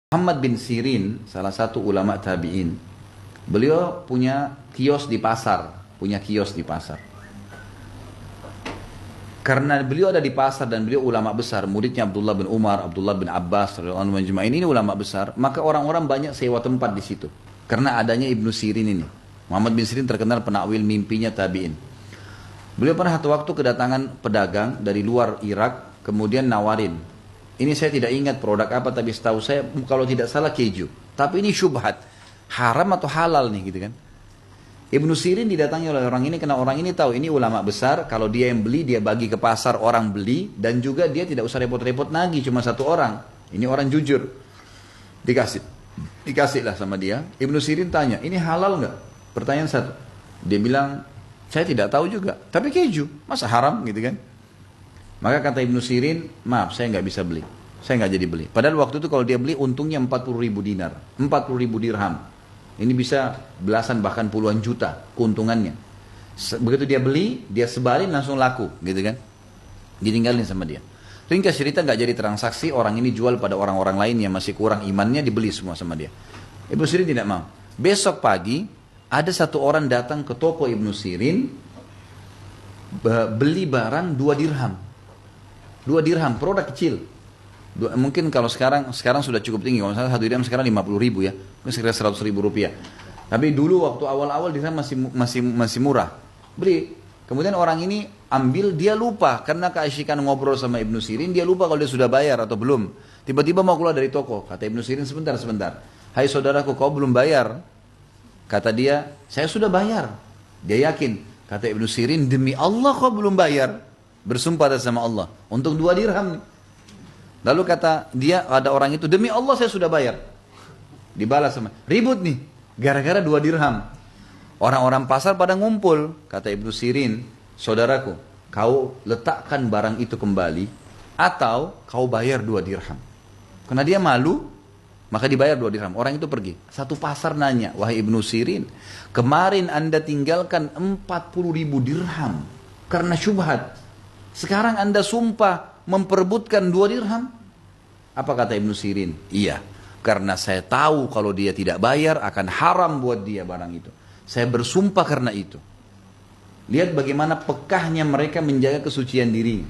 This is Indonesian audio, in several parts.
Muhammad bin Sirin, salah satu ulama tabi'in, beliau punya kios di pasar, Karena beliau ada di pasar dan beliau ulama besar, muridnya Abdullah bin Umar, Abdullah bin Abbas, radhiyallahu anhum ajma'in, ini ulama besar, maka orang-orang banyak sewa tempat di situ. Karena adanya Ibnu Sirin ini. Muhammad bin Sirin terkenal penakwil mimpinya tabi'in. Beliau pernah satu waktu kedatangan pedagang dari luar Irak, kemudian nawarin. Ini saya tidak ingat produk apa, tapi setahu saya kalau tidak salah keju. Tapi ini syubhat, haram atau halal nih gitu kan. Ibnu Sirin didatangi oleh orang ini karena orang ini tahu ini ulama besar. Kalau dia yang beli, dia bagi ke pasar, orang beli. Dan juga dia tidak usah repot-repot nagih, cuma satu orang. Ini orang jujur. Dikasihlah sama dia. Ibnu Sirin tanya, ini halal nggak? Pertanyaan satu. Dia bilang, saya tidak tahu juga. Tapi keju, masa haram gitu kan? Maka kata Ibnu Sirin, maaf saya nggak bisa beli. Saya nggak jadi beli. Padahal waktu itu kalau dia beli untungnya 40.000 dinar. 40.000 dirham. Ini bisa belasan bahkan puluhan juta keuntungannya. Begitu dia beli, dia sebarin langsung laku gitu kan. Ditinggalin sama dia. Ringkas cerita nggak jadi transaksi, orang ini jual pada orang-orang lain yang masih kurang imannya, dibeli semua sama dia. Ibnu Sirin tidak mau. Besok pagi, ada satu orang datang ke toko Ibnu Sirin, beli barang 2 dirham. 2 dirham, produk kecil. Mungkin kalau sekarang sudah cukup tinggi. Kalau misalnya 1 dirham sekarang 50.000 ya. Mungkin sekitar 100.000 rupiah. Tapi dulu waktu awal-awal dirham masih murah. Beli. Kemudian orang ini ambil, dia lupa. Karena keasyikan ngobrol sama Ibnu Sirin, dia lupa kalau dia sudah bayar atau belum. Tiba-tiba mau keluar dari toko. Kata Ibnu Sirin, sebentar. Hai saudaraku, kau belum bayar. Kata dia, saya sudah bayar. Dia yakin. Kata Ibnu Sirin, demi Allah kau belum bayar. Bersumpah sama Allah untuk 2 dirham nih. Lalu kata dia, ada orang itu, demi Allah saya sudah bayar. Dibalas sama, ribut nih gara-gara 2 dirham. Orang-orang pasar pada ngumpul. Kata Ibnu Sirin, saudaraku, kau letakkan barang itu kembali atau kau bayar 2 dirham. Karena dia malu, maka dibayar 2 dirham. Orang itu pergi. Satu pasar nanya, wahai Ibnu Sirin, kemarin anda tinggalkan 40.000 dirham karena syubhat. Sekarang anda sumpah memperebutkan 2 dirham. Apa kata Ibnu Sirin? Iya, karena saya tahu kalau dia tidak bayar akan haram buat dia barang itu. Saya bersumpah karena itu. Lihat bagaimana pekahnya mereka menjaga kesucian diri.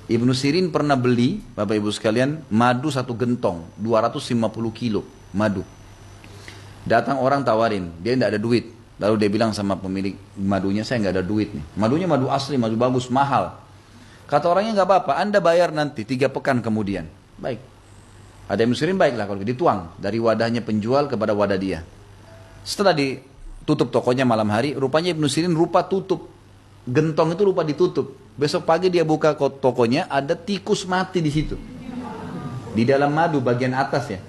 Ibnu Sirin pernah beli, Bapak Ibu sekalian, madu 1 gentong, 250 kilo madu. Datang orang tawarin, dia tidak ada duit. Lalu dia bilang sama pemilik madunya, saya nggak ada duit nih. Madunya madu asli, madu bagus, mahal. Kata orangnya, nggak apa-apa, anda bayar nanti 3 pekan kemudian. Baik. Ada Ibnu Sirin, baiklah kalau dituang dari wadahnya penjual kepada wadah dia. Setelah ditutup tokonya malam hari, rupanya Ibnu Sirin lupa tutup. Gentong itu lupa ditutup. Besok pagi dia buka tokonya, ada tikus mati di situ. Di dalam madu bagian atas ya.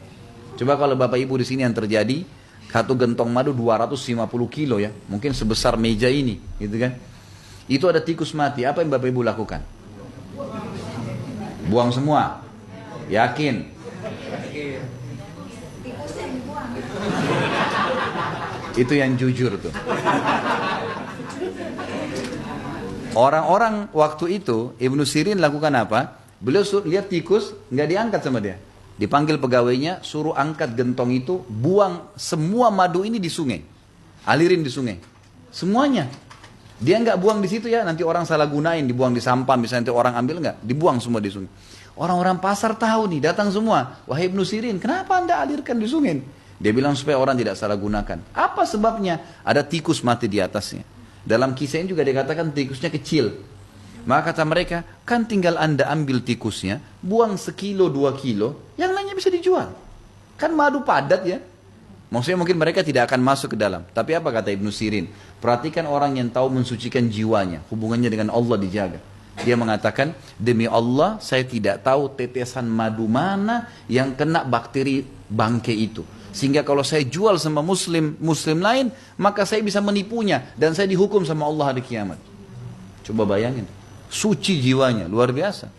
Coba kalau Bapak Ibu di sini yang terjadi, 1 gentong madu 250 kilo ya. Mungkin sebesar meja ini, gitu kan. Itu ada tikus mati, apa yang Bapak Ibu lakukan? Buang semua. Yakin? Itu yang jujur tuh. Orang-orang waktu itu Ibnu Sirin lakukan apa? Beliau lihat tikus, nggak diangkat sama dia. Dipanggil pegawainya, suruh angkat gentong itu, buang semua madu ini di sungai. Alirin di sungai. Semuanya. Dia nggak buang di situ ya, nanti orang salah gunain, dibuang di sampah, misalnya nanti orang ambil nggak, dibuang semua di sungai. Orang-orang pasar tahu nih, datang semua. Wahai Ibnu Sirin, kenapa anda alirkan di sungai? Dia bilang supaya orang tidak salah gunakan. Apa sebabnya? Ada tikus mati di atasnya. Dalam kisah ini juga dikatakan tikusnya kecil. Maka kata mereka, kan tinggal anda ambil tikusnya, buang 1-2 kilo, yang lainnya bisa dijual. Kan madu padat ya. Maksudnya mungkin mereka tidak akan masuk ke dalam. Tapi apa kata Ibnu Sirin? Perhatikan orang yang tahu mensucikan jiwanya. Hubungannya dengan Allah dijaga. Dia mengatakan, demi Allah saya tidak tahu tetesan madu mana yang kena bakteri bangke itu. Sehingga kalau saya jual sama muslim lain, maka saya bisa menipunya. Dan saya dihukum sama Allah hari kiamat. Coba bayangin. Suci jiwanya, luar biasa.